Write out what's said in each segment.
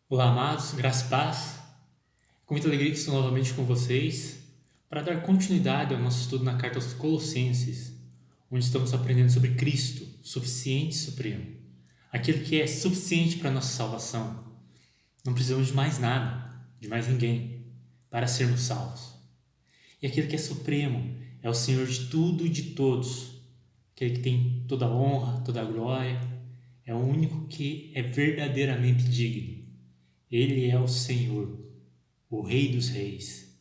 Olá, amados, graça e paz. Com muita alegria que estou novamente com vocês para dar continuidade ao nosso estudo na carta aos Colossenses, onde estamos aprendendo sobre Cristo, suficiente e supremo, aquele que é suficiente para a nossa salvação. Não precisamos de mais nada, de mais ninguém, para sermos salvos. E aquele que é supremo é o Senhor de tudo e de todos, aquele que tem toda a honra, toda a glória, é o único que é verdadeiramente digno. Ele é o Senhor, o Rei dos Reis.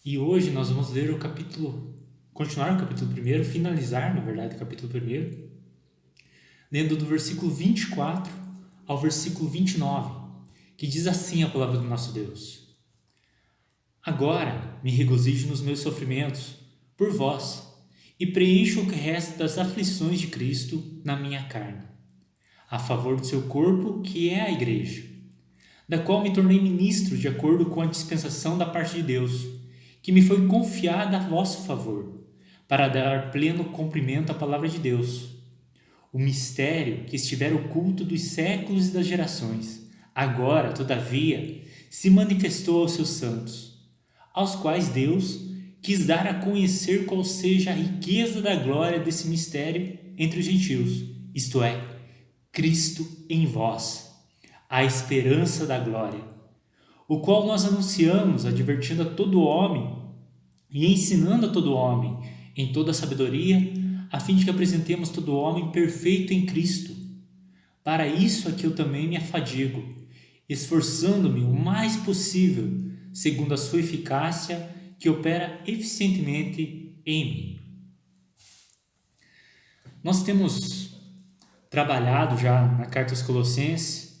E hoje nós vamos ler continuar o capítulo 1, finalizar, na verdade, o capítulo 1, lendo do versículo 24 ao versículo 29, que diz assim a palavra do nosso Deus: Agora me regozijo nos meus sofrimentos por vós e preencho o que resta das aflições de Cristo na minha carne, a favor do seu corpo, que é a igreja, da qual me tornei ministro de acordo com a dispensação da parte de Deus, que me foi confiada a vosso favor, para dar pleno cumprimento à palavra de Deus. O mistério que estivera oculto dos séculos e das gerações, agora, todavia, se manifestou aos seus santos, aos quais Deus quis dar a conhecer qual seja a riqueza da glória desse mistério entre os gentios, isto é, Cristo em vós, a esperança da glória, o qual nós anunciamos, advertindo a todo homem e ensinando a todo homem em toda a sabedoria, a fim de que apresentemos todo homem perfeito em Cristo. Para isso é que eu também me afadigo, esforçando-me o mais possível, segundo a sua eficácia, que opera eficientemente em mim. Nós temos trabalhado já na carta aos Colossenses,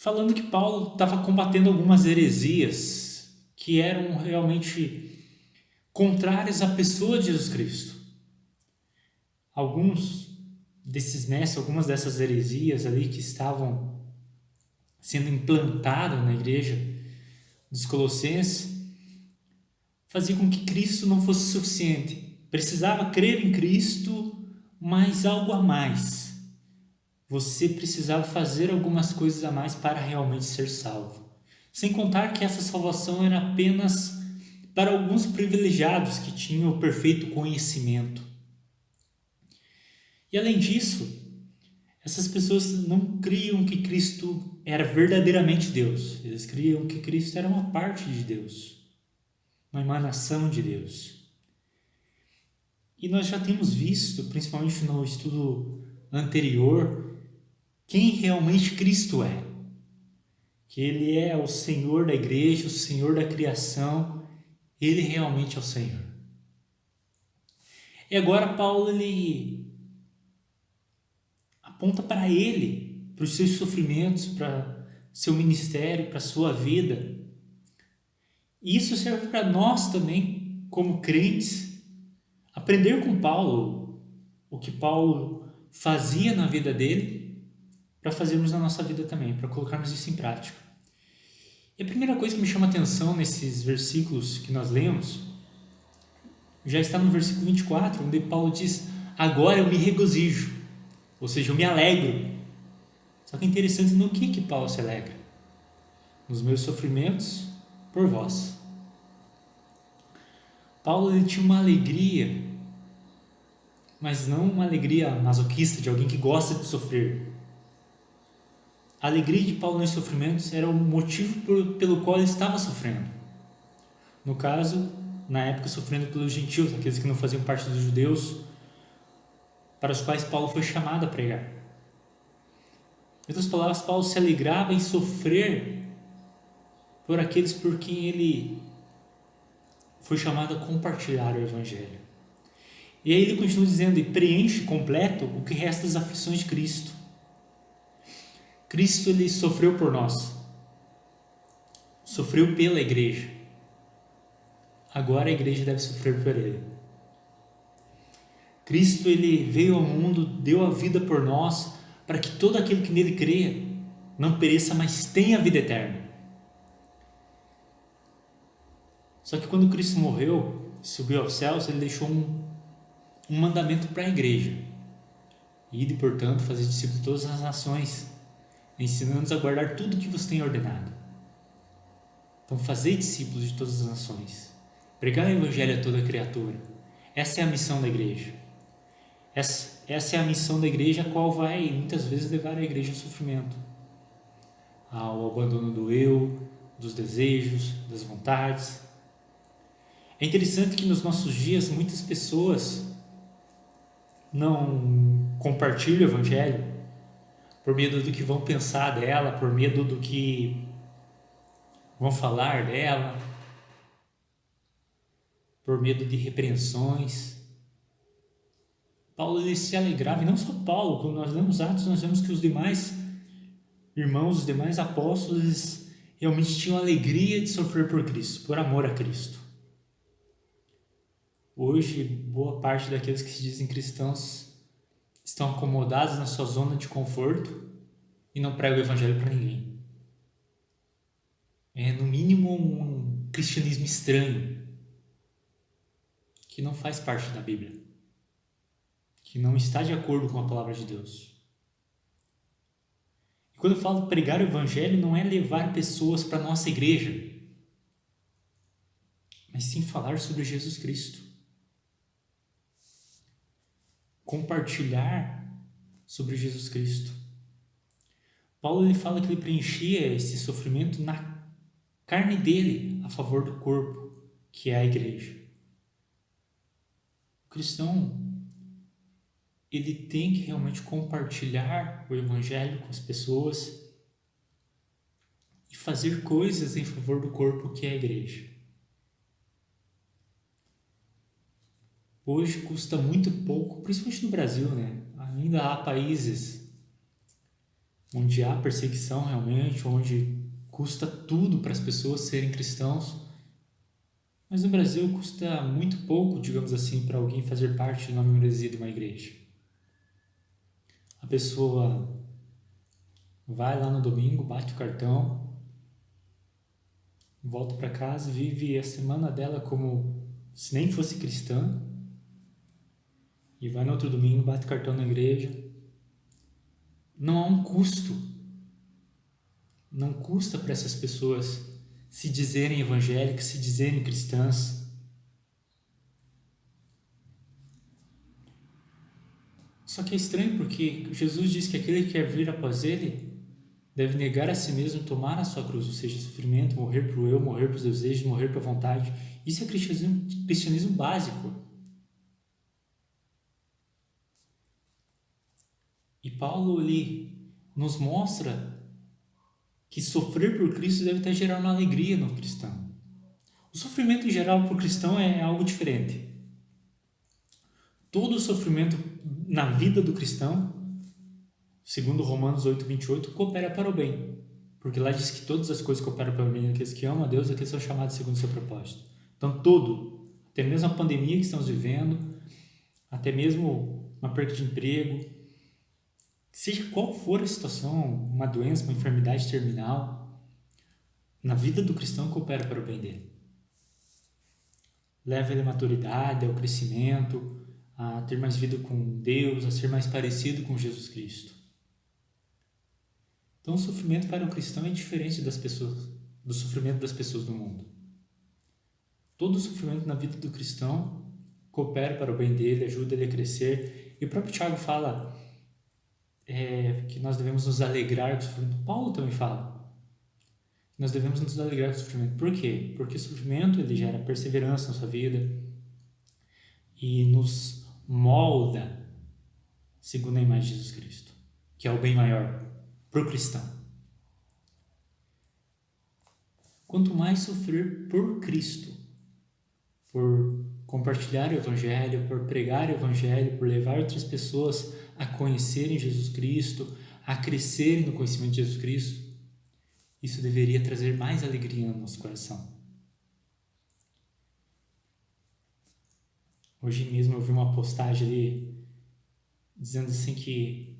falando que Paulo estava combatendo algumas heresias que eram realmente contrárias à pessoa de Jesus Cristo. Alguns desses mestres, algumas dessas heresias ali que estavam sendo implantadas na igreja dos Colossenses, faziam com que Cristo não fosse suficiente. Precisava crer em Cristo, mas algo a mais. Você precisava fazer algumas coisas a mais para realmente ser salvo. Sem contar que essa salvação era apenas para alguns privilegiados que tinham o perfeito conhecimento. E além disso, essas pessoas não criam que Cristo era verdadeiramente Deus. Eles criam que Cristo era uma parte de Deus, uma emanação de Deus. E nós já temos visto, principalmente no estudo anterior, quem realmente Cristo é. Que Ele é o Senhor da igreja, o Senhor da criação. Ele realmente é o Senhor. E agora Paulo ele aponta para Ele, para os seus sofrimentos, para seu ministério, para a sua vida. E isso serve para nós também, como crentes, aprender com Paulo o que Paulo fazia na vida dele, para fazermos na nossa vida também, para colocarmos isso em prática. E a primeira coisa que me chama a atenção nesses versículos que nós lemos, já está no versículo 24, onde Paulo diz: agora eu me regozijo, ou seja, eu me alegro. Só que é interessante no que Paulo se alegra: nos meus sofrimentos por vós. Paulo ele tinha uma alegria, mas não uma alegria masoquista de alguém que gosta de sofrer. A alegria de Paulo nos sofrimentos era o motivo pelo qual ele estava sofrendo. No caso, na época, sofrendo pelos gentios, aqueles que não faziam parte dos judeus, para os quais Paulo foi chamado a pregar. Em outras palavras, Paulo se alegrava em sofrer por aqueles por quem ele foi chamado a compartilhar o Evangelho. E aí ele continua dizendo: e preenche completo o que resta das aflições de Cristo. Cristo ele sofreu por nós, sofreu pela igreja. Agora a igreja deve sofrer por ele. Cristo ele veio ao mundo, deu a vida por nós, para que todo aquele que nele creia não pereça, mas tenha a vida eterna. Só que quando Cristo morreu, subiu aos céus, ele deixou um mandamento para a igreja: ide, portanto, fazer discípulos de todas as nações, ensinando-nos a guardar tudo o que vos tenho ordenado. Então, fazei discípulos de todas as nações. Pregar o evangelho a toda criatura. Essa é a missão da igreja. Essa é a missão da igreja, a qual vai muitas vezes levar a igreja ao sofrimento, ao abandono do eu, dos desejos, das vontades. É interessante que nos nossos dias muitas pessoas não compartilham o evangelho por medo do que vão pensar dela, por medo do que vão falar dela, por medo de repreensões. Paulo ele se alegrava, e não só Paulo, quando nós lemos Atos, nós vemos que os demais irmãos, os demais apóstolos, eles realmente tinham alegria de sofrer por Cristo, por amor a Cristo. Hoje, boa parte daqueles que se dizem cristãos estão acomodados na sua zona de conforto e não pregam o evangelho para ninguém. É, no mínimo, um cristianismo estranho, que não faz parte da Bíblia, que não está de acordo com a palavra de Deus. E quando eu falo pregar o evangelho, não é levar pessoas para a nossa igreja, mas sim falar sobre Jesus Cristo. Compartilhar sobre Jesus Cristo. Paulo ele fala que ele preenchia esse sofrimento na carne dele, a favor do corpo, que é a igreja. O cristão, ele tem que realmente compartilhar o evangelho com as pessoas e fazer coisas em favor do corpo, que é a igreja. Hoje custa muito pouco, principalmente no Brasil, né? Ainda há países onde há perseguição realmente, onde custa tudo para as pessoas serem cristãos, mas no Brasil custa muito pouco, digamos assim, para alguém fazer parte de uma membresia de uma igreja. A pessoa vai lá no domingo, bate o cartão, volta para casa, vive a semana dela como se nem fosse cristã, e vai no outro domingo, bate o cartão na igreja. Não há um custo. Não custa para essas pessoas se dizerem evangélicas, se dizerem cristãs. Só que é estranho porque Jesus diz que aquele que quer vir após ele deve negar a si mesmo, tomar a sua cruz, ou seja, sofrimento, morrer para o eu, morrer para os desejos, morrer para a vontade. Isso é cristianismo básico. E Paulo ele nos mostra que sofrer por Cristo deve até gerar uma alegria no cristão. O sofrimento em geral para o cristão é algo diferente. Todo o sofrimento na vida do cristão, segundo Romanos 8:28, coopera para o bem. Porque lá diz que todas as coisas cooperam para o bem daqueles que amam a Deus, daqueles que são chamados segundo o seu propósito. Então até mesmo a pandemia que estamos vivendo, até mesmo uma perda de emprego, seja qual for a situação, uma doença, uma enfermidade terminal, na vida do cristão coopera para o bem dele. Leva ele à maturidade, ao crescimento, a ter mais vida com Deus, a ser mais parecido com Jesus Cristo. Então o sofrimento para o cristão é diferente do sofrimento das pessoas do mundo. Todo o sofrimento na vida do cristão coopera para o bem dele, ajuda ele a crescer. E o próprio Tiago fala que nós devemos nos alegrar com o sofrimento. Paulo também fala que nós devemos nos alegrar com o sofrimento. Por quê? Porque o sofrimento ele gera perseverança na sua vida e nos molda segundo a imagem de Jesus Cristo, que é o bem maior para o cristão. Quanto mais sofrer por Cristo, por compartilhar o evangelho, por pregar o evangelho, por levar outras pessoas a conhecerem Jesus Cristo, a crescerem no conhecimento de Jesus Cristo, isso deveria trazer mais alegria no nosso coração. Hoje mesmo eu vi uma postagem ali dizendo assim que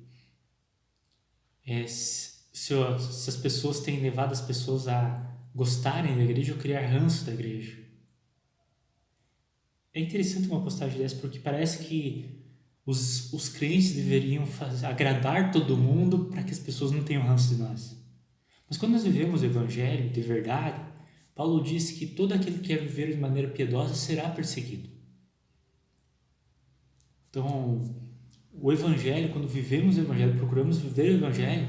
se as pessoas têm levado as pessoas a gostarem da igreja ou criar ranço da igreja. É interessante uma postagem dessa porque parece que os crentes deveriam agradar todo mundo para que as pessoas não tenham ranço de nós. Mas quando nós vivemos o Evangelho de verdade, Paulo diz que todo aquele que quer viver de maneira piedosa será perseguido. Então, o Evangelho, quando vivemos o Evangelho, procuramos viver o Evangelho,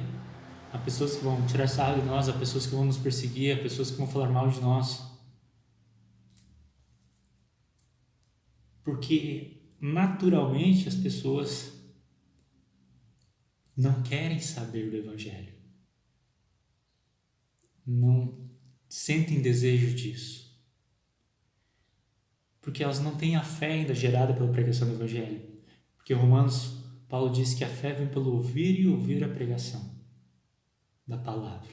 há pessoas que vão tirar sarro de nós, há pessoas que vão nos perseguir, há pessoas que vão falar mal de nós. Porque, naturalmente, as pessoas não querem saber do Evangelho. Não sentem desejo disso. Porque elas não têm a fé ainda gerada pela pregação do Evangelho. Porque em Romanos, Paulo diz que a fé vem pelo ouvir e ouvir a pregação da palavra.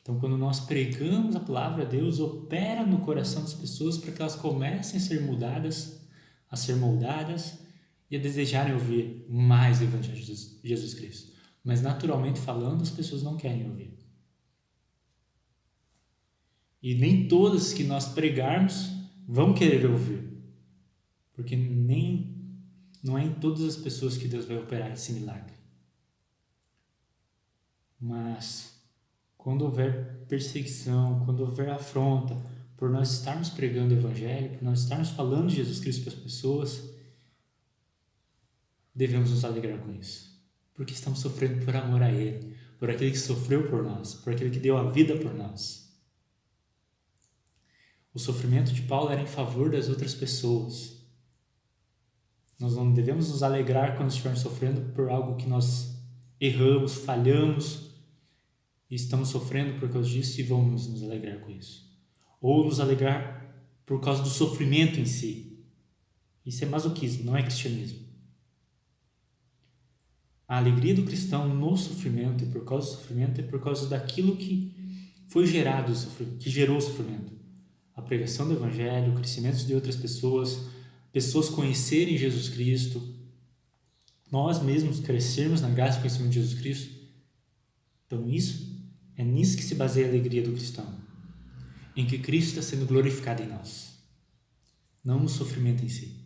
Então, quando nós pregamos a palavra, Deus opera no coração das pessoas para que elas comecem a ser mudadas, a ser moldadas e a desejarem ouvir mais o Evangelho de Jesus Cristo. Mas, naturalmente falando, as pessoas não querem ouvir. E nem todas que nós pregarmos vão querer ouvir. Porque não é em todas as pessoas que Deus vai operar esse milagre. Mas quando houver perseguição, quando houver afronta, por nós estarmos pregando o Evangelho, por nós estarmos falando de Jesus Cristo para as pessoas, devemos nos alegrar com isso. Porque estamos sofrendo por amor a Ele, por aquele que sofreu por nós, por aquele que deu a vida por nós. O sofrimento de Paulo era em favor das outras pessoas. Nós não devemos nos alegrar quando estivermos sofrendo por algo que nós erramos, falhamos e estamos sofrendo por causa disso e vamos nos alegrar com isso. Ou nos alegrar por causa do sofrimento em si. Isso é masoquismo, não é cristianismo. A alegria do cristão no sofrimento e por causa do sofrimento é por causa daquilo que foi gerado, que gerou o sofrimento. A pregação do Evangelho, o crescimento de outras pessoas, pessoas conhecerem Jesus Cristo, nós mesmos crescermos na graça e conhecimento de Jesus Cristo. Então é nisso que se baseia a alegria do cristão, em que Cristo está sendo glorificado em nós, não no sofrimento em si.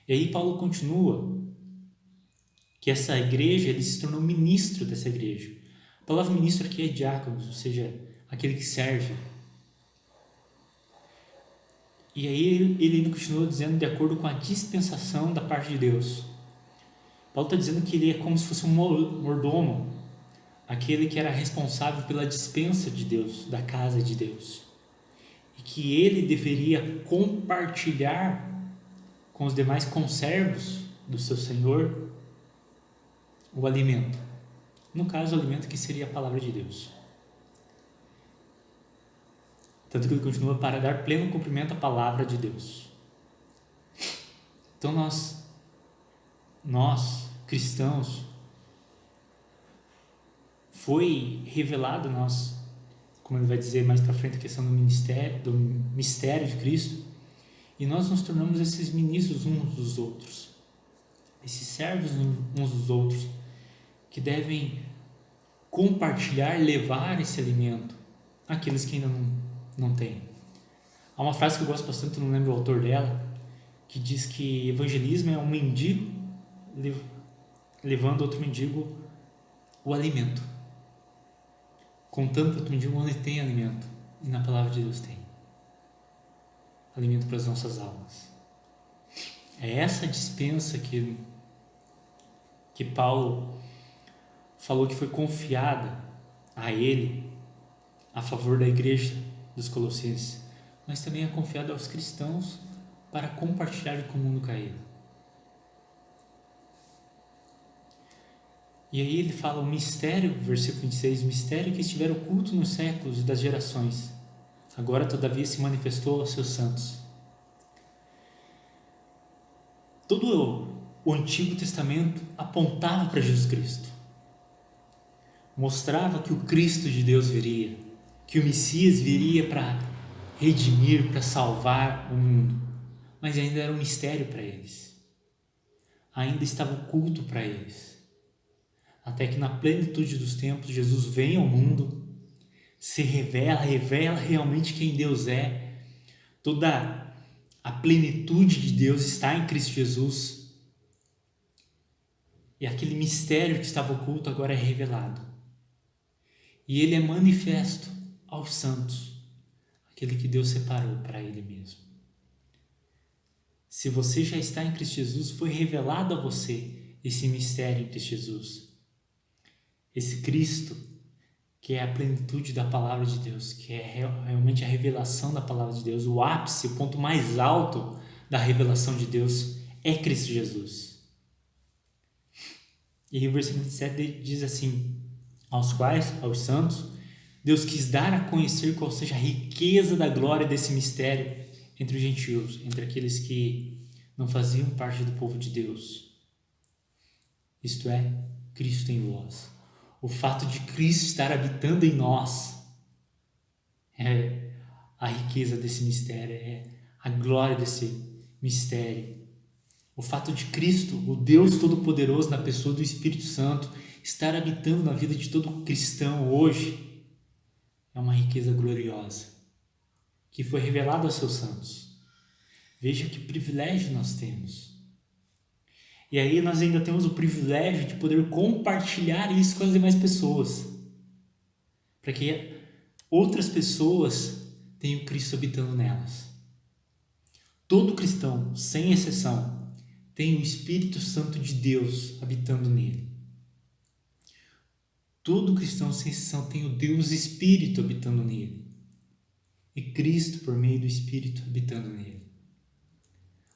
E aí Paulo continua que essa igreja, ele se tornou ministro dessa igreja. A palavra ministro aqui é diáconos, ou seja, aquele que serve. E aí ele continua dizendo de acordo com a dispensação da parte de Deus. Paulo está dizendo que ele é como se fosse um mordomo, aquele que era responsável pela dispensa de Deus, da casa de Deus. E que ele deveria compartilhar com os demais conservos do seu Senhor o alimento. No caso, o alimento que seria a palavra de Deus. Tanto que ele continua para dar pleno cumprimento à palavra de Deus. Então nós cristãos, foi revelado a nós, como ele vai dizer mais para frente, a questão do mistério de Cristo, e nós nos tornamos esses ministros uns dos outros, esses servos uns dos outros, que devem compartilhar, levar esse alimento àqueles que ainda não têm. Há uma frase que eu gosto bastante, não lembro o autor dela, que diz que evangelismo é um mendigo levando outro mendigo o alimento, contando para outro mendigo onde tem alimento, e na palavra de Deus tem alimento para as nossas almas. É essa dispensa que Paulo falou que foi confiada a ele a favor da igreja dos Colossenses, mas também é confiada aos cristãos para compartilhar com o mundo caído. E aí ele fala o mistério, versículo 26, o mistério que estivera oculto nos séculos e das gerações, agora todavia se manifestou aos seus santos. Todo o Antigo Testamento apontava para Jesus Cristo, mostrava que o Cristo de Deus viria, que o Messias viria para redimir, para salvar o mundo, mas ainda era um mistério para eles, ainda estava oculto para eles. Até que na plenitude dos tempos, Jesus vem ao mundo, se revela realmente quem Deus é. Toda a plenitude de Deus está em Cristo Jesus. E aquele mistério que estava oculto agora é revelado. E ele é manifesto aos santos, aquele que Deus separou para ele mesmo. Se você já está em Cristo Jesus, foi revelado a você esse mistério em Cristo Jesus. Esse Cristo, que é a plenitude da palavra de Deus, que é realmente a revelação da palavra de Deus, o ápice, o ponto mais alto da revelação de Deus é Cristo Jesus. E o versículo 27 diz assim: aos santos, Deus quis dar a conhecer qual seja a riqueza da glória desse mistério entre os gentios, entre aqueles que não faziam parte do povo de Deus. Isto é, Cristo em vós. O fato de Cristo estar habitando em nós é a riqueza desse mistério, é a glória desse mistério. O fato de Cristo, o Deus Todo-Poderoso, na pessoa do Espírito Santo, estar habitando na vida de todo cristão hoje é uma riqueza gloriosa que foi revelada aos seus santos. Veja que privilégio nós temos. E aí nós ainda temos o privilégio de poder compartilhar isso com as demais pessoas, para que outras pessoas tenham Cristo habitando nelas. Todo cristão, sem exceção, tem o Espírito Santo de Deus habitando nele. Todo cristão, sem exceção, tem o Deus Espírito habitando nele. E Cristo, por meio do Espírito, habitando nele.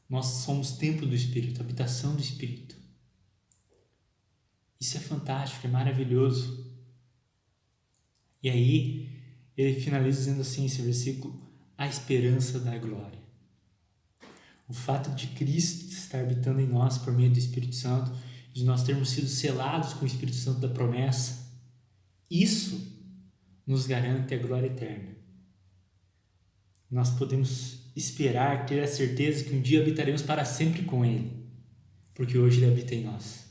Nós somos templo do Espírito, habitação do Espírito. Isso é fantástico, é maravilhoso. E aí, ele finaliza dizendo assim, esse versículo: a esperança da glória. O fato de Cristo estar habitando em nós por meio do Espírito Santo, de nós termos sido selados com o Espírito Santo da promessa, isso nos garante a glória eterna. Nós podemos esperar, ter a certeza que um dia habitaremos para sempre com Ele, porque hoje Ele habita em nós.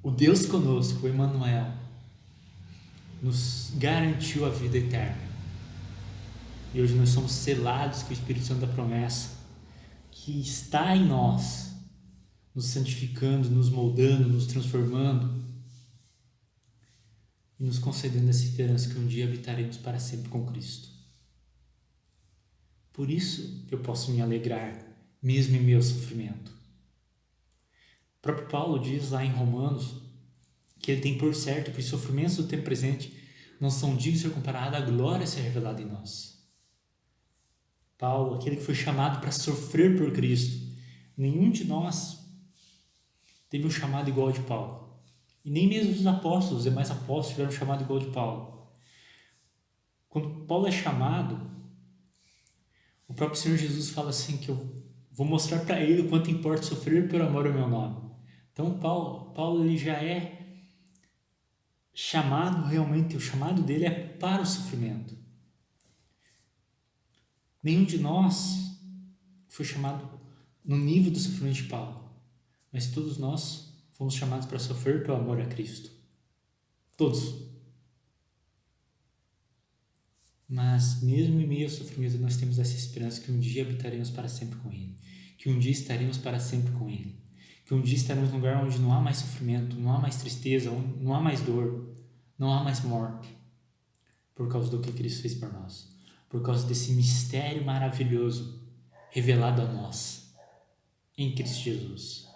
O Deus conosco, o Emmanuel, nos garantiu a vida eterna. E hoje nós somos selados com o Espírito Santo da promessa, que está em nós, nos santificando, nos moldando, nos transformando e nos concedendo essa esperança que um dia habitaremos para sempre com Cristo. Por isso eu posso me alegrar, mesmo em meu sofrimento. O próprio Paulo diz lá em Romanos que ele tem por certo que os sofrimentos do tempo presente não são dignos de ser comparados à glória a ser revelada em nós. Paulo, aquele que foi chamado para sofrer por Cristo, nenhum de nós teve um chamado igual ao de Paulo. E nem mesmo os apóstolos, os demais apóstolos tiveram um chamado igual ao de Paulo. Quando Paulo é chamado, o próprio Senhor Jesus fala assim, que eu vou mostrar para ele o quanto importa sofrer por amor ao meu nome. Então Paulo ele já é chamado realmente, o chamado dele é para o sofrimento. Nenhum de nós foi chamado no nível do sofrimento de Paulo, mas todos nós fomos chamados para sofrer pelo amor a Cristo. Todos. Mas mesmo em meio ao sofrimento nós temos essa esperança que um dia habitaremos para sempre com Ele, que um dia estaremos para sempre com Ele, que um dia estaremos num lugar onde não há mais sofrimento, não há mais tristeza, não há mais dor, não há mais morte, por causa do que Cristo fez por nós, por causa desse mistério maravilhoso revelado a nós em Cristo Jesus.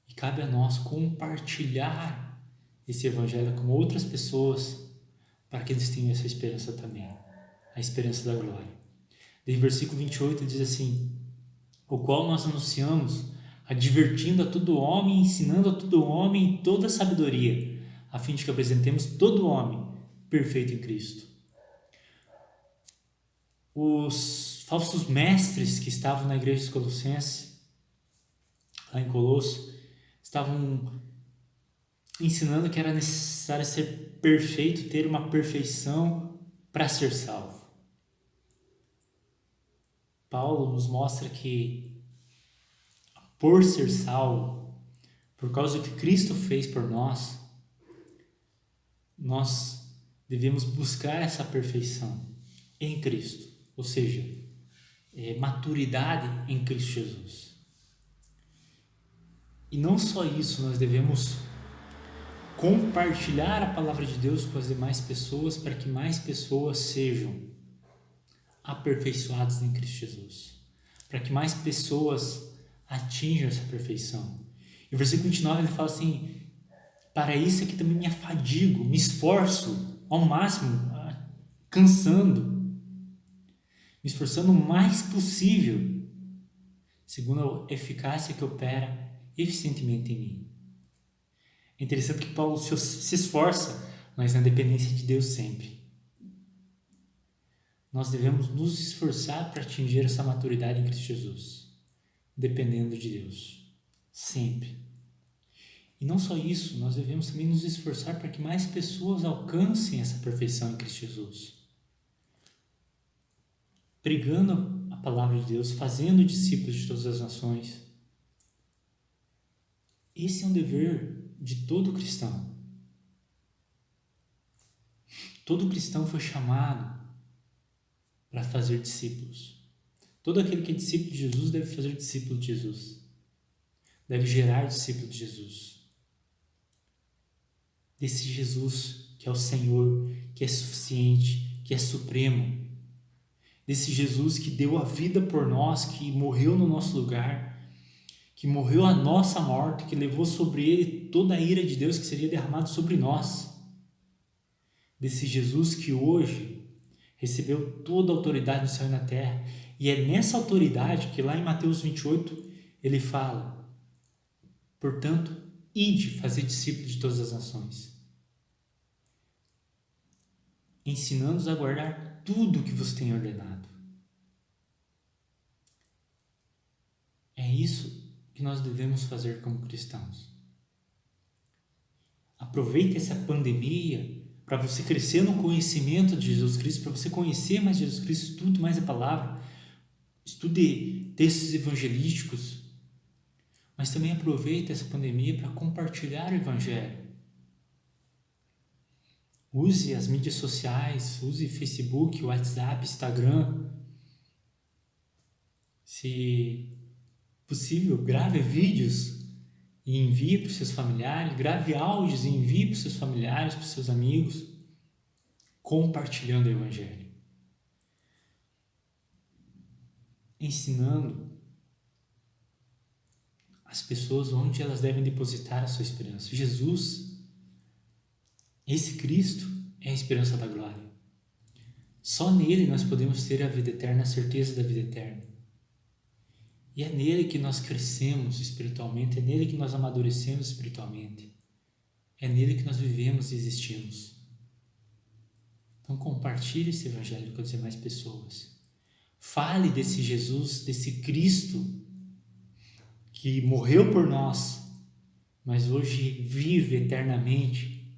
E cabe a nós compartilhar esse evangelho com outras pessoas para que eles tenham essa esperança também, a esperança da glória. Daí versículo 28 diz assim: o qual nós anunciamos, advertindo a todo homem, ensinando a todo homem em toda sabedoria, a fim de que apresentemos todo homem perfeito em Cristo. Os falsos mestres que estavam na igreja de Colossenses, lá em Colosso, estavam ensinando que era necessário ser perfeito, ter uma perfeição para ser salvo. Paulo nos mostra que, por ser salvo, por causa do que Cristo fez por nós, nós devemos buscar essa perfeição em Cristo, ou seja, maturidade em Cristo Jesus. E não só isso, nós devemos compartilhar a palavra de Deus com as demais pessoas para que mais pessoas sejam aperfeiçoadas em Cristo Jesus, para que mais pessoas atinjam essa perfeição. E o versículo 29 ele fala assim: para isso é que também me afadigo, me esforço ao máximo, cansando, me esforçando o mais possível, segundo a eficácia que opera eficientemente em mim. É interessante que Paulo se esforça, mas na dependência de Deus sempre. Nós devemos nos esforçar para atingir essa maturidade em Cristo Jesus, dependendo de Deus, sempre. E não só isso, nós devemos também nos esforçar para que mais pessoas alcancem essa perfeição em Cristo Jesus. Pregando a palavra de Deus, fazendo discípulos de todas as nações. Esse é um dever de todo cristão. Todo cristão foi chamado para fazer discípulos. Todo aquele que é discípulo de Jesus deve fazer discípulo de Jesus. Deve gerar discípulo de Jesus. Desse Jesus que é o Senhor, que é suficiente, que é supremo. Desse Jesus que deu a vida por nós, que morreu no nosso lugar, que morreu a nossa morte, que levou sobre ele toda a ira de Deus que seria derramado sobre nós. Desse Jesus que hoje recebeu toda a autoridade no céu e na terra. E é nessa autoridade que lá em Mateus 28 ele fala: portanto, ide fazer discípulos de todas as nações, ensinando-os a guardar tudo o que vos tenho ordenado. É isso que nós devemos fazer como cristãos. Aproveite essa pandemia para você crescer no conhecimento de Jesus Cristo, para você conhecer mais Jesus Cristo, estude mais a palavra, estude textos evangelísticos, mas também aproveite essa pandemia para compartilhar o evangelho. Use as mídias sociais, use Facebook, WhatsApp, Instagram. Se possível, grave vídeos e envie para os seus familiares, grave áudios e envie para os seus familiares, para os seus amigos, compartilhando o evangelho. Ensinando as pessoas onde elas devem depositar a sua esperança. Jesus, esse Cristo, é a esperança da glória. Só nele nós podemos ter a vida eterna, a certeza da vida eterna. E é nele que nós crescemos espiritualmente, é nele que nós amadurecemos espiritualmente. É nele que nós vivemos e existimos. Então compartilhe esse evangelho com as demais pessoas. Fale desse Jesus, desse Cristo que morreu por nós, mas hoje vive eternamente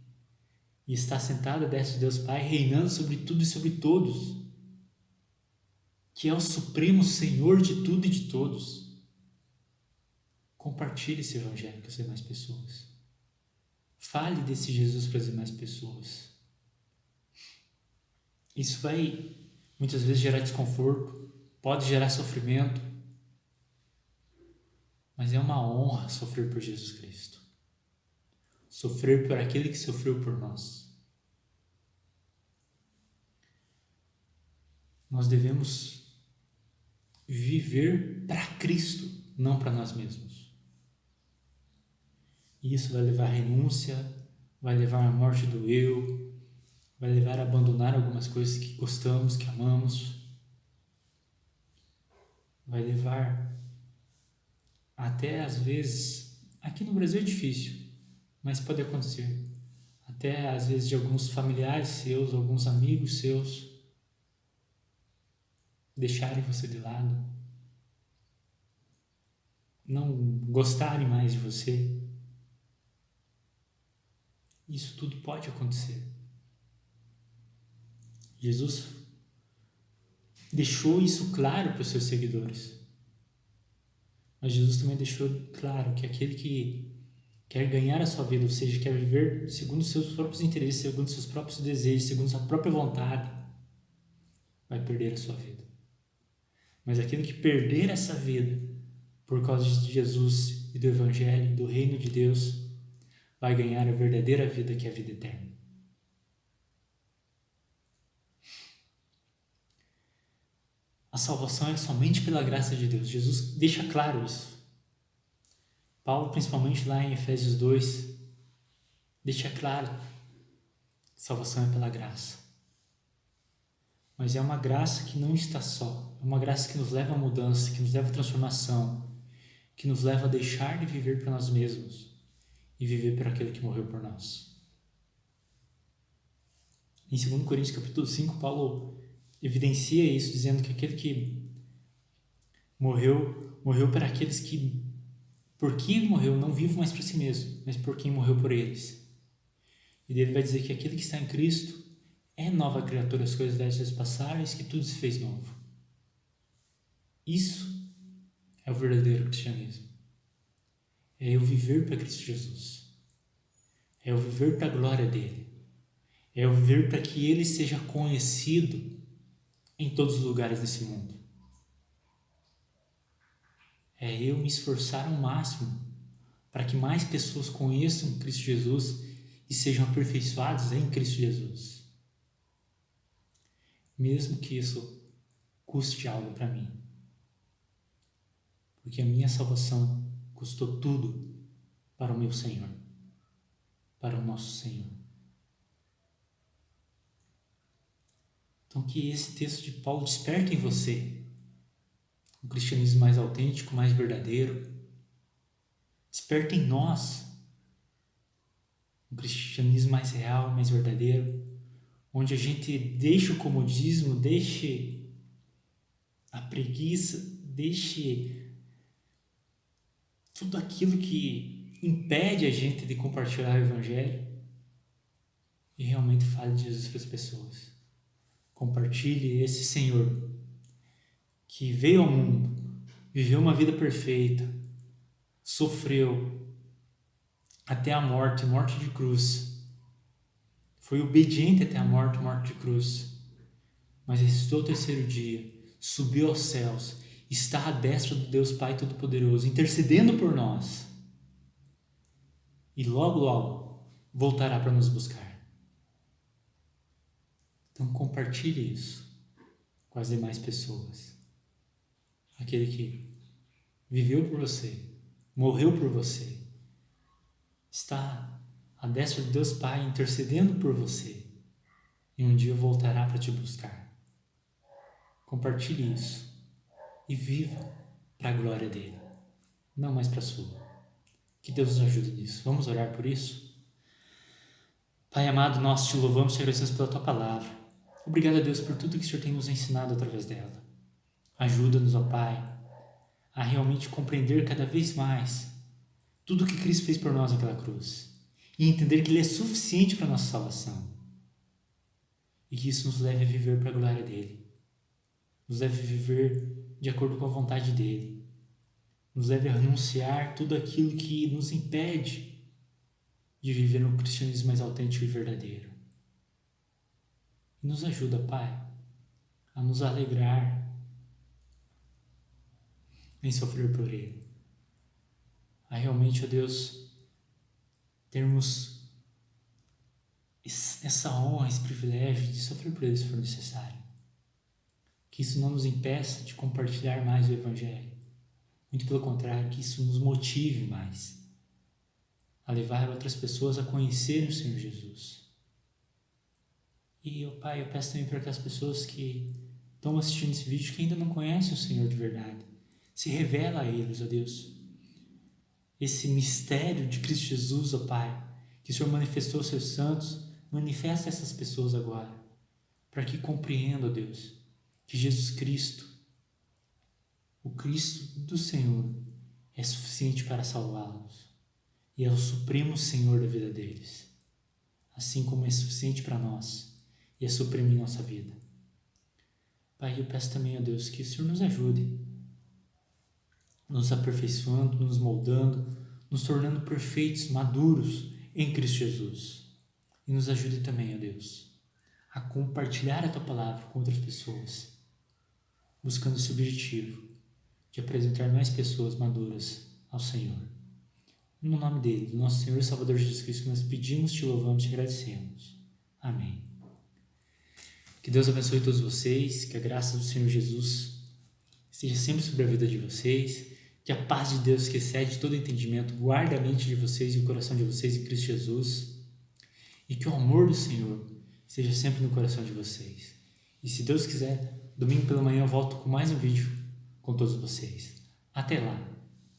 e está sentado à destra de Deus Pai, reinando sobre tudo e sobre todos, que é o supremo Senhor de tudo e de todos. Compartilhe esse evangelho com as demais pessoas. Fale desse Jesus para as demais pessoas. Isso vai muitas vezes gerar desconforto, pode gerar sofrimento, mas é uma honra sofrer por Jesus Cristo. Sofrer por aquele que sofreu por nós. Nós devemos viver para Cristo, não para nós mesmos. E isso vai levar à renúncia, vai levar à morte do eu, vai levar a abandonar algumas coisas que gostamos, que amamos. Vai levar até às vezes, aqui no Brasil é difícil, mas pode acontecer. Até às vezes de alguns familiares seus, alguns amigos seus, deixarem você de lado, não gostarem mais de você. Isso tudo pode acontecer. Jesus deixou isso claro para os seus seguidores. Mas Jesus também deixou claro que aquele que quer ganhar a sua vida, ou seja, quer viver segundo os seus próprios interesses, segundo os seus próprios desejos, segundo a sua própria vontade, vai perder a sua vida. Mas aquele que perder essa vida por causa de Jesus Jesus e do Evangelho, do Reino de Deus, vai ganhar a verdadeira vida, que é a vida eterna. A salvação é somente pela graça de Deus. Jesus deixa claro isso. Paulo, principalmente lá em Efésios 2, deixa claro que salvação é pela graça. Mas é uma graça que não está só. É uma graça que nos leva à mudança, que nos leva à transformação, que nos leva a deixar de viver para nós mesmos e viver para aquele que morreu por nós. Em 2 Coríntios capítulo 5, Paulo evidencia isso, dizendo que aquele que morreu para aqueles que, por quem ele morreu, não vive mais para si mesmo, mas por quem morreu por eles. E ele vai dizer que aquele que está em Cristo é nova criatura, as coisas velhas passaram, que tudo se fez novo. Isso é o verdadeiro cristianismo. É eu viver para Cristo Jesus. É eu viver para a glória dele. É eu viver para que ele seja conhecido em todos os lugares desse mundo. É eu me esforçar ao máximo para que mais pessoas conheçam Cristo Jesus e sejam aperfeiçoadas em Cristo Jesus. Mesmo que isso custe algo para mim. Porque a minha salvação custou tudo para o meu Senhor, para o nosso Senhor. Então que esse texto de Paulo desperte em você um cristianismo mais autêntico, mais verdadeiro. Desperta em nós um cristianismo mais real, mais verdadeiro, onde a gente deixe o comodismo, deixe a preguiça, deixe tudo aquilo que impede a gente de compartilhar o Evangelho e realmente fale de Jesus para as pessoas. Compartilhe esse Senhor que veio ao mundo, viveu uma vida perfeita, sofreu até a morte de cruz, foi obediente até a morte de cruz, mas ressuscitou ao terceiro dia, subiu aos céus, está à destra do Deus Pai Todo-Poderoso, intercedendo por nós, e logo, logo voltará para nos buscar. Então compartilhe isso com as demais pessoas. Aquele que viveu por você, morreu por você, está à destra de Deus Pai intercedendo por você e um dia voltará para te buscar. Compartilhe isso e viva para a glória dele, não mais para a sua. Que Deus nos ajude nisso. Vamos orar por isso? Pai amado, nós te louvamos e agradecemos pela tua palavra. Obrigado a Deus por tudo que o Senhor tem nos ensinado através dela. Ajuda-nos, ó Pai, a realmente compreender cada vez mais tudo o que Cristo fez por nós naquela cruz e entender que Ele é suficiente para a nossa salvação e que isso nos leve a viver para a glória dEle, nos leve a viver de acordo com a vontade dEle, nos leve a renunciar tudo aquilo que nos impede de viver um cristianismo mais autêntico e verdadeiro. E nos ajuda, Pai, a nos alegrar em sofrer por Ele. A realmente, ó Deus, termos essa honra, esse privilégio de sofrer por Ele se for necessário. Que isso não nos impeça de compartilhar mais o Evangelho. Muito pelo contrário, que isso nos motive mais a levar outras pessoas a conhecerem o Senhor Jesus. E, ó Pai, eu peço também para aquelas pessoas que estão assistindo esse vídeo que ainda não conhecem o Senhor de verdade. Se revela a eles, ó Deus, esse mistério de Cristo Jesus, ó Pai, que o Senhor manifestou aos seus santos, manifesta essas pessoas agora, para que compreendam, ó Deus, que Jesus Cristo, o Cristo do Senhor, é suficiente para salvá-los e é o supremo Senhor da vida deles, assim como é suficiente para nós e é supremo em nossa vida. Pai, eu peço também, ó Deus, que o Senhor nos ajude, nos aperfeiçoando, nos moldando, nos tornando perfeitos, maduros em Cristo Jesus. E nos ajude também, ó Deus, a compartilhar a Tua Palavra com outras pessoas, buscando esse objetivo de apresentar mais pessoas maduras ao Senhor. No nome dele, do nosso Senhor e Salvador Jesus Cristo, que nós pedimos, te louvamos e te agradecemos. Amém. Que Deus abençoe todos vocês, que a graça do Senhor Jesus esteja sempre sobre a vida de vocês, que a paz de Deus, que excede todo entendimento, guarde a mente de vocês e o coração de vocês em Cristo Jesus, e que o amor do Senhor esteja sempre no coração de vocês. E se Deus quiser, domingo pela manhã eu volto com mais um vídeo com todos vocês. Até lá,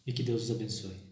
e que Deus os abençoe.